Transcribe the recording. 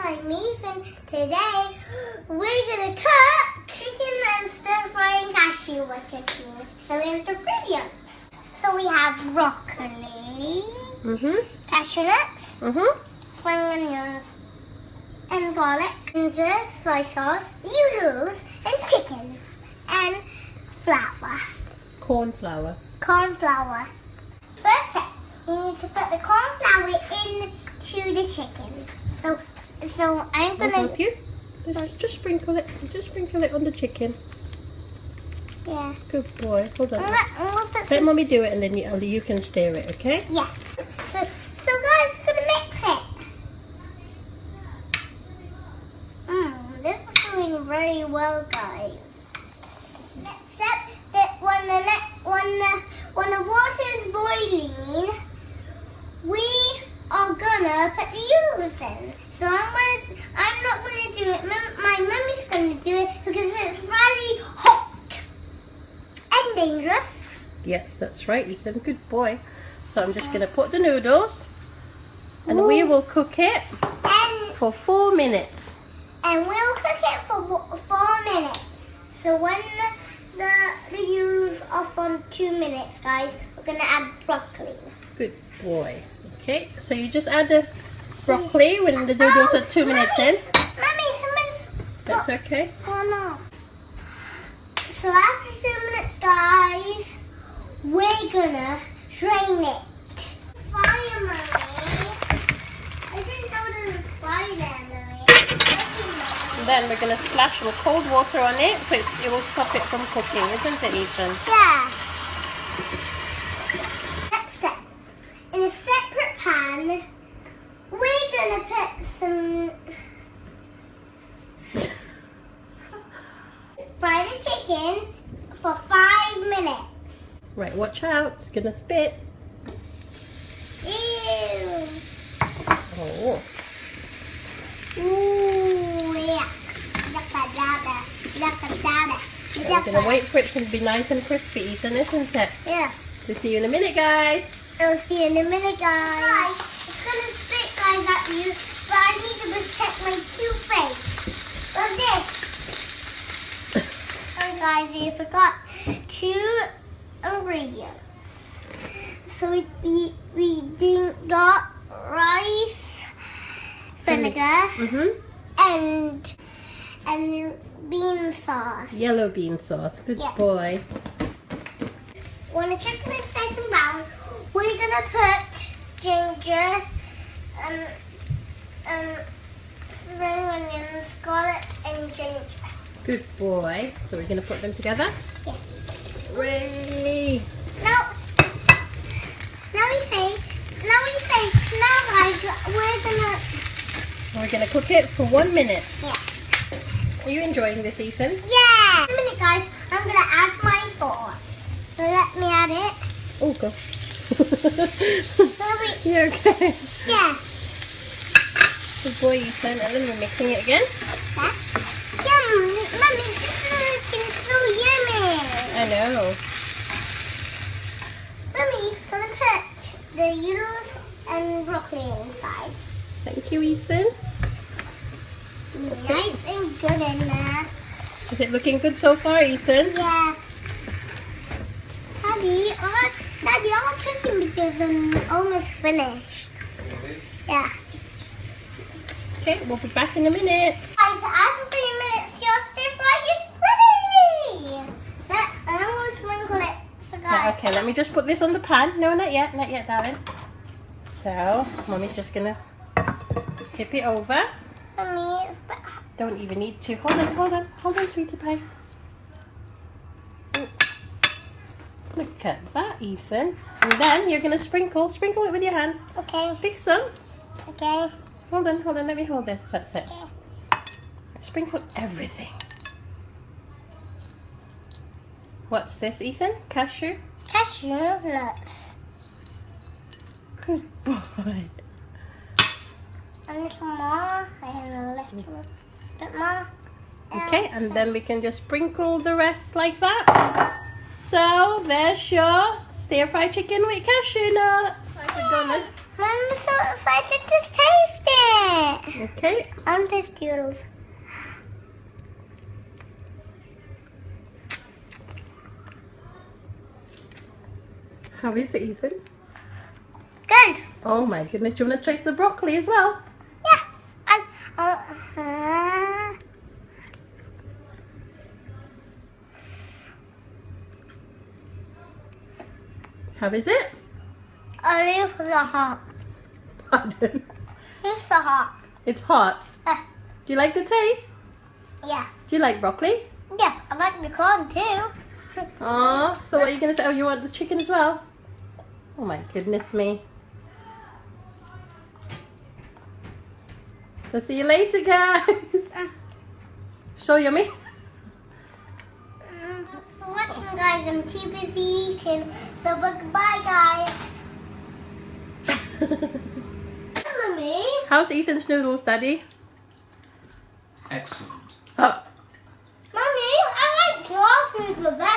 I'm Ethan. Today we're gonna cook chicken and stir frying cashew we're cooking. So here's the ingredients. So we have broccoli, cashew nuts, spring onions, and garlic, ginger, soy sauce, noodles, and chicken, and flour. Corn flour. Corn flour. First step, you need to put the corn flour into the chicken. So I'm I'll gonna help you. Just sprinkle it. Just sprinkle it on the chicken. yeah. Good boy. Hold on. We'll put Let some, mommy do it, and then you can stir it. Okay? yeah. So guys, gonna mix it. This is doing very well, guys. Next step, that when the water is boiling, we are gonna put the noodles in. So I'm not gonna do it. My mummy's gonna do it because it's very hot and dangerous. Yes, that's right, Ethan. Good boy. So I'm just gonna put the noodles, and we will cook it And for 4 minutes. we'll cook it for 4 minutes. So when the noodles are for 2 minutes, guys, we're gonna add broccoli. Good boy. Okay. So you just add the broccoli when the noodles are 2 minutes in. Mommy, somebody's That's okay. gone on. So after 2 minutes, guys, we're gonna drain it. Fire, Mommy. I didn't know there was fire there, Mommy. And then we're gonna splash some cold water on it, so it will stop it from cooking, isn't it, Ethan? Yeah. Next step. In a separate pan, we're gonna put some. Fry the chicken for 5 minutes. Right. Watch out. It's gonna spit. Ew. Oh. Ooh, yeah. Yakadada. We're gonna wait for it to be nice and crispy, Ethan, isn't it? Yeah. We'll see you in a minute, guys. I'll see you in a minute, guys. It's gonna spit, guys, at you, but I need to protect my toothpaste. Like this. Oh, guys, you forgot 2 ingredients. So we didn't got rice, vinegar, and bean sauce. Yellow bean sauce. Good Yeah. boy. When the chicken is nice and brown, we're gonna put ginger, spring onions, garlic, and ginger. Good boy. So we're gonna put them together. Yeah. Hooray! Now guys, We're gonna cook it for 1 minute. yeah. Are you enjoying this, Ethan? Yeah. In a minute, guys, I'm gonna add my sauce. So let me add it. Oh, go. So You okay? yeah. Good boy, Ethan. And then we're mixing it again. Yum, Mommy, this is looking so yummy. I know. Mommy's gonna put the noodles and broccoli inside. Thank you, Ethan. Nice and good in there. Is it looking good so far, Ethan? Yeah. Daddy, our cooking because I'm almost finished. Yeah. Okay, we'll be back in a minute. Guys, after 3 minutes, your stir fry is ready. So I'm gonna sprinkle it. So guys, Okay, let me just put this on the pan. No, not yet, darling. So, Mommy's just gonna tip it over. Mommy, it's a bit hot. Don't even need to. Hold on, sweetie pie. Look at that, Ethan. And then you're gonna sprinkle it with your hands. Okay. Pick some. Okay. Hold on, let me hold this. That's it. Okay. Sprinkle everything. What's this, Ethan? Cashew? Cashew nuts. Good boy. A little more. And a little bit more. Okay, and then we can just sprinkle the rest like that. So, there's your stir-fried chicken with cashew nuts. Mom, I'm so excited to taste it. it. Okay. I'm just Toodles. How is it, Ethan? Good. Oh my goodness, do you want to taste the broccoli as well? Yeah. How is it? It's so hot. Pardon? It's so hot. It's hot. Do you like the taste? Yeah. Do you like broccoli? Yeah, I like the corn too. Oh, so what are you going to say? Oh, you want the chicken as well? Oh my goodness me. So see you later, guys. So yummy. Thanks for watching, guys. I'm too busy eating. So goodbye, guys. Mommy. How's Ethan's noodles, Daddy? Excellent. Oh, Mommy, I like your food the best.